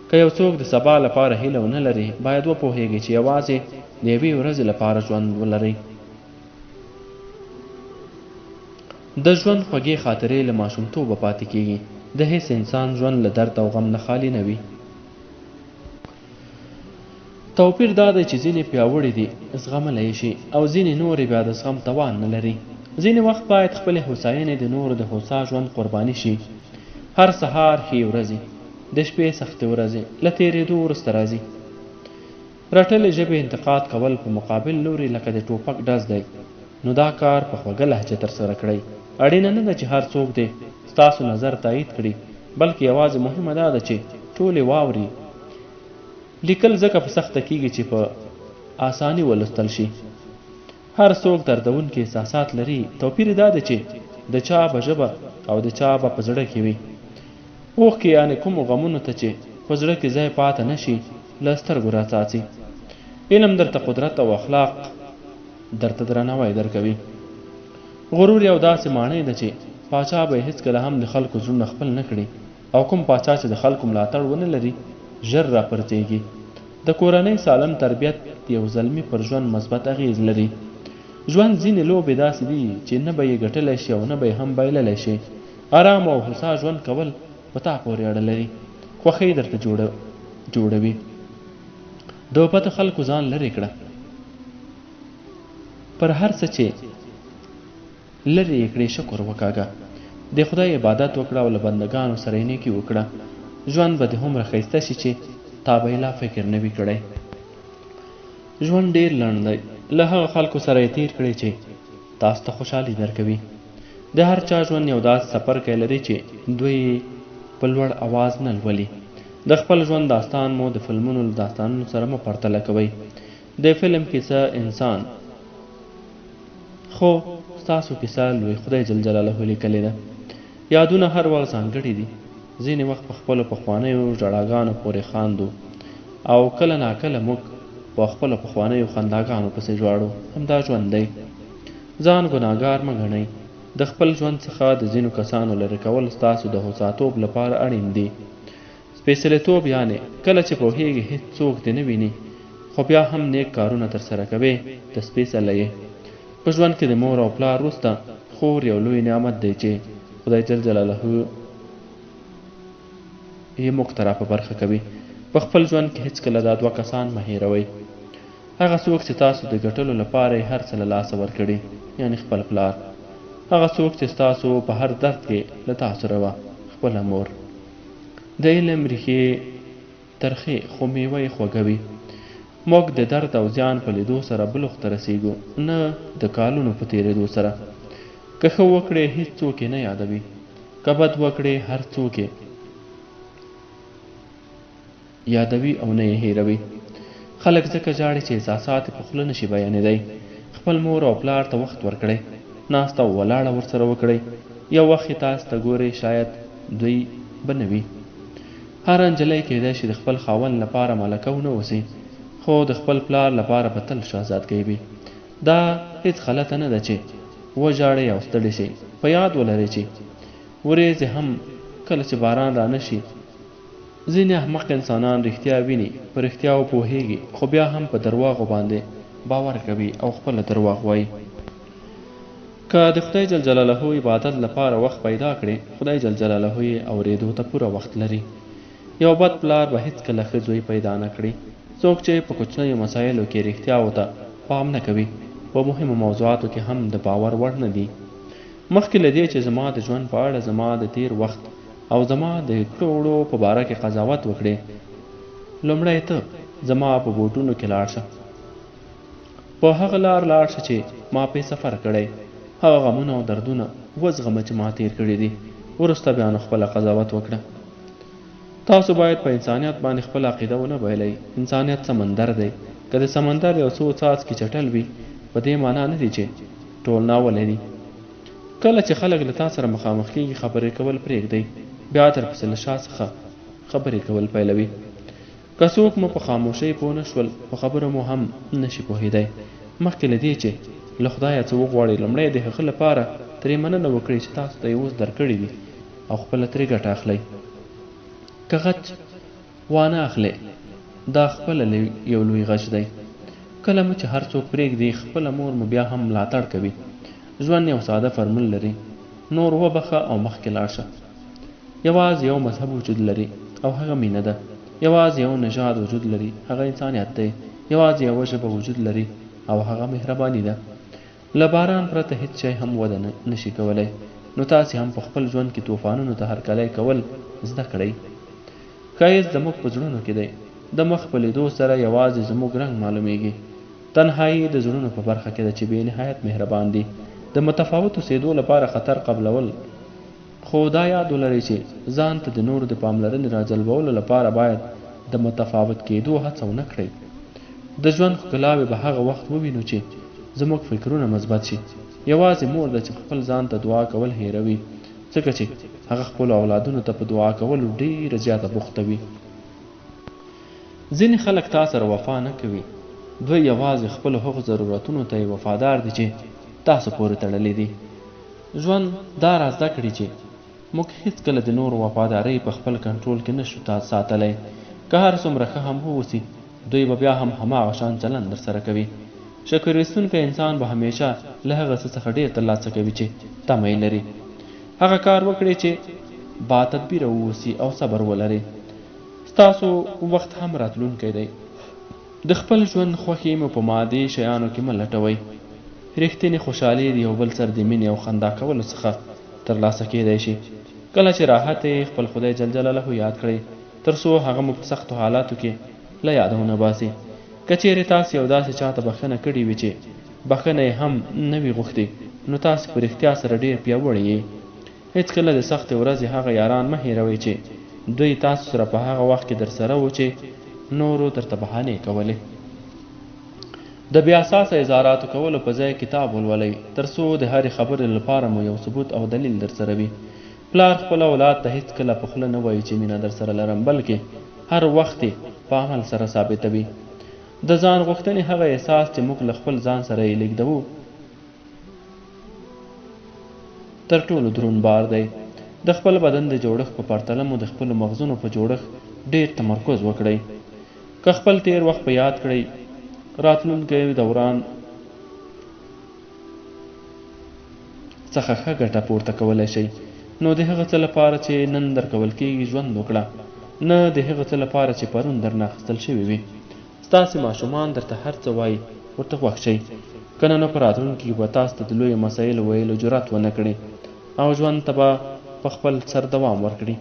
که یو څوک د سبا لپاره هیله ونه لري، باید وپوهیږي چې یوازې د یوې ورځې لپاره ژوند ولرئ. د ژوند خوږې خاطرې له ماشومتوبه پاتې کېږي. د هیڅ انسان ژوند له درد او غم نه خالي نه وي. توپیر دا دی چې ځینې پیاوړي دي، زغملی شي، او ځینې نورې بیا د زغم توان نه لري. ځینې وخت باید خپلې هوساینې د نورو د هوسا ژوند قرباني شي. هر سهار ښې ورځې، د شپې سختې ورځې له تېرېدو وروسته راځي. رټلې ژبې انتقاد کول په مقابل لوري لکه د ټوپک ډز دی، نو دا کار په خوږه لهجه ترسره کړئ. اړینه نه ده چې هر څوک دې ستاسو نظر تایید کړي، بلکې یوازې مهمه دا ده چې ټولې واوري. لیکل ځکه په سخته کېږي چې په اساني ولوستل شي. هر څوک دردونکي احساسات لري. توپیر دا دی چې د چا به ژبه او د چا به په زړه کې وي. اوښکې یعنې کومو غمونو ته چې په زړه کې ځای پاته نه شي، له سترګو راڅاڅي. علم درته قدرت او اخلاق درته درناوی درکوي. غرور یو داسې ماڼۍ ده چې پاچا به یې هېڅکله هم د خلکو زړونه خپل نه کړي، او کوم پاچا چې د خلکو ملاتړ ونه لري ژر راپرځېږي. د کورنۍ سالم تربیت یو زلمي پر ژوند مثبت اغېز لري. ژوند ځینې لوبې داسې دي چې نه به یې ګټلی شي او نه به یې هم بایللی شي. ارام او هوسا ژوند کول په تا پورې اړه لري. خوښۍ درته جوړوي. د بدو خلکو ځان لرې کړه. پر هر څه چې لرې یې کړې شکر وکاږه. د خدای عبادت وکړه او له بندګانو سره یې نیکي وکړه. ژوند به دې هومره ښایسته شي چې تا به یې لا فکر نه وي کړی. ژوند ډېر لنډ دی. له هغه خلکو سره یې تیر کړئ چې تاسو ته خوشحالي درکوي. د هر چا ژوند یو داسې څپرکی لري چې دوی په لوړ اواز نه لولي. د خپل ژوند داستان مو د فلمونو له داستانونو سره مه پرتله کوئ. د فلم کیسه انسان، خو ستاسو کیسه لوی خدای جل جلاله لیکلې ده. یادونه هر وخت ځانګړي دي. ځینې وخت په خپلو پخوانیو ژړاګانو پورې خاندو او کله ناکله موږ په خپلو پخوانیو خنداګانو پسې ژواړو. همدا ژوند دی. ځان ګناهګار مه ګڼئ. د خپل ژوند څخه د ځینو کسانو لرې کول ستاسو د هوساتوب لپاره اړین دي. سپېڅلیتوب یعنې کله چې پوهیږي هېڅ څوک دې نه ویني، خو بیا هم نیک کارونه ترسره کوې، ته سپېڅلی یې. په ژوند کې د مور او پلار وروسته خور یو لوی نعمت دی چې خدای جل جلاله یې موږ ته را په برخه کوي. په خپل ژوند کې هېڅکله دا دوه کسان مه هېروئ. هغه څوک چې تاسو د ګټلو لپاره یې هر څه له لاسه ورکړي، یعنې خپل پلار. هغه څوک چې ستاسو په هر درد کې له تاسو سره وه، خپله مور. د علم ریښې ترخې خو میوه یې خوږه وي. موږ د درد او زیان په لیدو سره بلوغ ته رسیږو، نه د کالونو په تېرېدو سره. که ښه وکړې هېڅ څوک یې نه یادوي، که بد وکړې هر څوک یې یادوي او نه یې هېروي. خلک ځکه ژاړي چې احساسات یې په خوله نشي بیانېدی. خپل مور او پلار ته وخت ورکړئ. ناسته او ولاړه ورسره وکړئ. یو وخت یې تاسو ته ګورئ شاید دوی به نه وي. هر نجلۍ کیدای شي د خپل خاوند لپاره ملکه ونه اوسي، خو د خپل پلار لپاره به تل شهزادګۍ وي. دا هیڅ غلطه نه ده چې وژاړئ او ستړي شئ. په یاد ولرئ چې ورېځې هم کله چې باران را نشي، ځینې احمق انسانان رښتیا ویني، په رښتیاو پوهیږي، خو بیا هم په درواغو باندې باور کوي او خپله درواغ وایي. که د خدای جل جلاله عبادت لپاره وخت پیدا کړي، خدای جل جلاله یې اورېدو ته پوره وخت لري. یو بد پلار به هیڅکله ښه زوی پیدا نه کړي. څوک چې په کوچنیو مسایلو کې رښتیاو ته پام نه کوي، په مهمو موضوعاتو کې هم د باور وړ نه دي. مخکې له دې چې زما د ژوند په اړه زما د تیر وخت او زما د کړو په باره کې قضاوت وکړې، لومړی ته زما په بوټونو کې لاړ شه. په هغه لار لاړ شه چې ما پې سفر کړی، هغه غمونه او دردونه وزغمه چې ما تیر کړي دي. وروسته بیا نو خپله قضاوت وکړه. تاسو باید په انسانیت باندې خپل عقیده ونه بایلئ. انسانیت سمندر دی. که د سمندر یو څو څاڅکي چټل وي، په دې معنا نه دی چې ټول ناولی دي. کله چې خلک له تا سره مخامخ کېږي، خبرې کول پرېږدئ، بیا درپسې له شا څخه خبرې کول پیلوي. که څوک مو په خاموشۍ پوه نه شول، په خبرو مو هم نشي پوهېدی. مخکې له دې چې له خدایه څه وغواړئ، لومړی د هغه لپاره ترې مننه وکړئ چې تاسو ته یې اوس درکړي دي او خپله ترې ګټه اخلئ. که غچ وانه اخلئ، دا خپله یو لوی غچ دی. کله مو چې هر څوک پرېږدي، خپله مور مو بیا هم ملاتړ کوي. ژوند یو ساده فرمول لري: نور وبخه او مخکې لاړ شه. یوازې یو مذهب وجود لري او هغه مینه ده. یوازې یو نژاد وجود لري، هغه انسانیت دی. یوازې یوه ژبه وجود لري او هغه مهرباني ده. له باران پرته هیڅ شی هم وده نشي کولی. نو تاسې هم په خپل ژوند کې طوفانونو ته هرکلی کول زده کړئ. ښایست زموږ په زړونو کې دی. د مخ په لیدو سره یوازې زموږ رنګ معلومیږي. تنهایي د زړونو په برخه کې ده چې بې نهایت مهربان دي. د متفاوت اوسېدو لپاره خطر قبلول، خو دا یاد ولرئ چې ځان ته د نورو د پاملرنې راجلبولو لپاره باید د متفاوت کېدو هڅه ونه کړئ. د ژوند ښکلاوې به هغه وخت ووینو چې زموږ فکرونه مثبت شي. یوازې مور ده چې خپل ځان ته دعا کول هیروي، ځکه چې هغه خپلو اولادونو ته په دعا کولو ډېره زیاته بوخته وي. ځینې خلک تا سره وفا نه کوي. دوی یوازې خپلو هغو ضرورتونو ته وفادار دي چې تاسو پورې تړلي دي. ژوند دا را زده کړي چې موږ هیڅکله د نورو وفادارۍ په خپل کنټرول کې نشو ساتلی. که هر څومره ښه هم واوسي، دوی به بیا هم هماغه شان چلند درسره کوي. شکر ایستونکی انسان به همیشه له هغه څه څخه ډېر ترلاسه کوي چې تمه یې لري. هغه کار وکړئ چې با تدبیره واوسي او صبر ولرئ. ستاسو وخت هم راتلونکی دی. د خپل ژوند خوښي مو په مادي شیانو کې مه لټوئ. رښتینې خوشحالي د یو بل سره د مینې او خندا کولو څخه ترلاسه کیدی شي. کله چې راحت یې خپل خدای جل جلاله یاد کړئ، تر څو هغه مو په سختو حالاتو کې له یاده ونه باسي. که چیرې تاسو یو داسې چاته بښنه کړې وي چې بښنه یې هم نه وي غوښتې، نو تاسو په رښتیا سره ډېر پیاوړي یې. هېڅکله د سختې ورځې هغه یاران مه هېروئ چې دوی تاسو سره په هغه وخت کې درسره وو چې نورو درته بهانې کولې. د بې اساسه اظهاراتو کولو په ځای کتاب ولولئ، تر څو د هرې خبرې لپاره مو یو ثبوت او دلیل درسره وي. پلار خپل اولاد ته هېڅکله په خوله نه وایي چې مینه درسره لرم، بلکې هر وخت یې په عمل سره ثابتوي. د ځان غوښتنې هغه احساس چې موږ له خپل ځان سره یې لیږدوو تر ټولو دروند بار دی. د خپل بدن د جوړښت په پرتله مو د خپلو مغزونو په جوړښت ډېر تمرکز وکړئ. که خپل تیر وخت په یاد کړئ، راتلونکی دوران څخه ښه ګټه پورته کولی شئ. نو د هغه څه لپاره چې نن درکول کېږي ژوند وکړه، نه د هغه څه لپاره چې پرون درنه اخیستل شوي وي. ستاسې ماشومان درته هر څه وایي، ورته خوښ شئ. که نه نو په راتلونکي کې به تاسو ته د لویو مسایلو ویلو جرأت ونه کړي او ژوند ته به په خپل سر دوام ورکړي.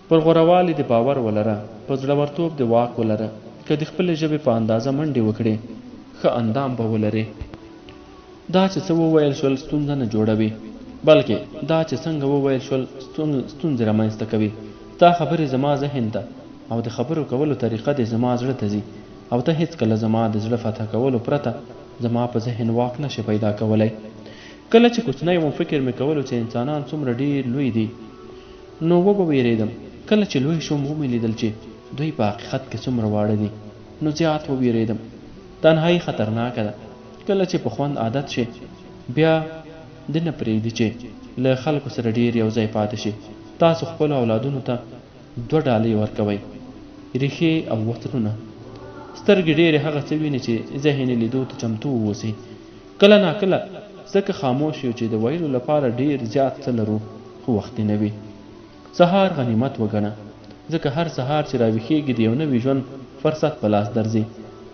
پر غوروالي د باور ولره، په زړورتوب د واک ولره. که د خپلې ژبې په اندازه منډې وکړې، ښه اندام به ولرې. دا چې څه وویل شول ستونزه نه جوړوي، بلکې دا چې څنګه وویل شول ستونزې رامنځته کوي. دا خبرې زما ذهن ته او د خبرو کولو طریقه دې زما زړه ته ځي، او ته هېڅکله زما د زړه فتح کولو پرته زما په ذهن واک نشي پیدا کولی. کله چې کوچنی وم فکر مې کولو چې انسانان څومره ډېر لوی دي نو وبېرېدم. کله چې لوی شوم ومې لیدل چې دوی په حقیقت کې څومره واړه دي نو زیات وبېرېدم. تنهایي خطرناکه ده. کله چې په خوند عادت شي بیا د نه پرېږدي چې له خلکو سره ډېر یو ځای پاتې شي. تاسو خپلو اولادونو ته 2 ډالۍ ورکوئ، ریښې او وترونه. سترګې ډېرې هغه څه ویني چې ذهن یې لیدو ته چمتو واوسي. کله ناکله ځکه خاموش یو چې د ویلو لپاره ډېر زیات څه لرو خو وختي نه وي. سهار غنیمت وګڼه، ځکه هر سهار چې راویښېږي د یو نوي ژوند فرصت په لاس درځي.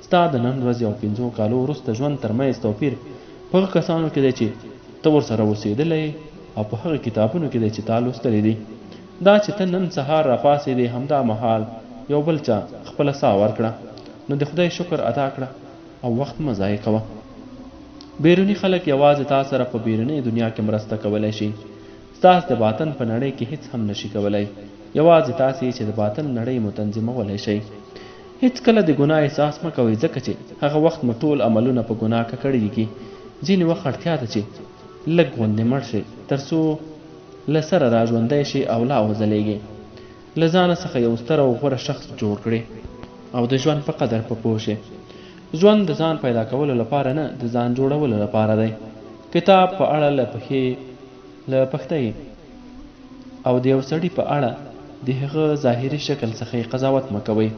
ستا د نن ورځې او 5 کالو وروسته ژوند ترمنځ توپیر په هغه کسانو کې دی چې ته ورسره اوسېدلی او په هغه کتابونو کې دی چې تا لوستلی دي. دا چې ته نن سهار راپاڅېدې همدا مهال یو بل چا خپله ساه ورکړه نو د خدای شکر ادا کړه او وخت مه ضایع کوه. بیروني خلک یوازې تا سره په بیروني دنیا کې مرسته کولی شي. ستاسو د باطن په نړۍ کې هیڅ هم نشي کولی. یوازې تاسې چې د باطن نړۍ مو تنظیمولی شئ. هیڅ کله د ګناه احساس مه کوئ، ځکه چې هغه وخت مو ټول عملونه په ګناه ککړېږي. ځینې وخت اړتیا ده چې لږ غوندې مړ شئ تر څو له سره را ژوندی شي او لا وځلیږي. له ځانه څخه یو ستر او غوره شخص جوړ کړي او د ژوند په قدر په پوه شئ. ژوند د ځان پیدا کولو لپاره نه، د ځان جوړولو لپاره دی. کتاب په اړه له پښتۍ او د یو سړي په اړه د هغه ظاهري شکل څخه قضاوت مه کوئ.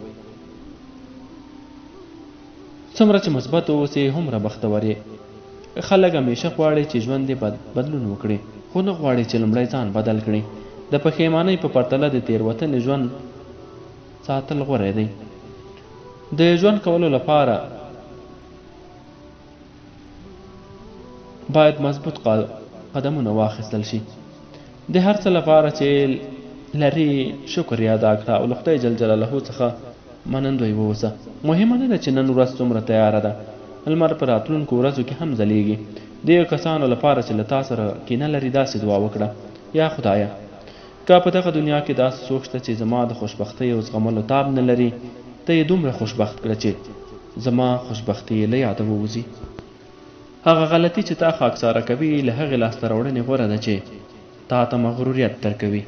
څومره چې مثبت اوسئ هومره بختور یې. خلک همیشه غواړي چې ژوند یې بدلون وکړي، خو نه غواړي چې لومړی ځان بدل کړي. د پښیمانۍ په پرتله د تېروتنې ژوند ساتل غوره دی. د ژوند کولو لپاره باید مضبوط قدمونه واخیستل شي. د هر څه لپاره چې لري شکر یې ادا کړه او له خدای جل جلاله څخه منندوی واوسه. مهمه نه ده چې نن ورځ څومره تیاره ده، لمر په راتلونکو ورځو کې هم ځلیږي. دې کسانو لپاره چې له تا سره کینه لري داسې دعا وکړه: یا خدایه، که په دغه دنیا کې داسې څوک شته چې زما د خوشبختۍ او زغملو تاب نه لري، ته یې دومره خوشبخت کړه چې زما خوشبختي یې له یاده ووځي. هغه غلطي چې تا خاکساره کوي له هغې لاسته راوړنې غوره ده چې تا ته مغروریت درکوي.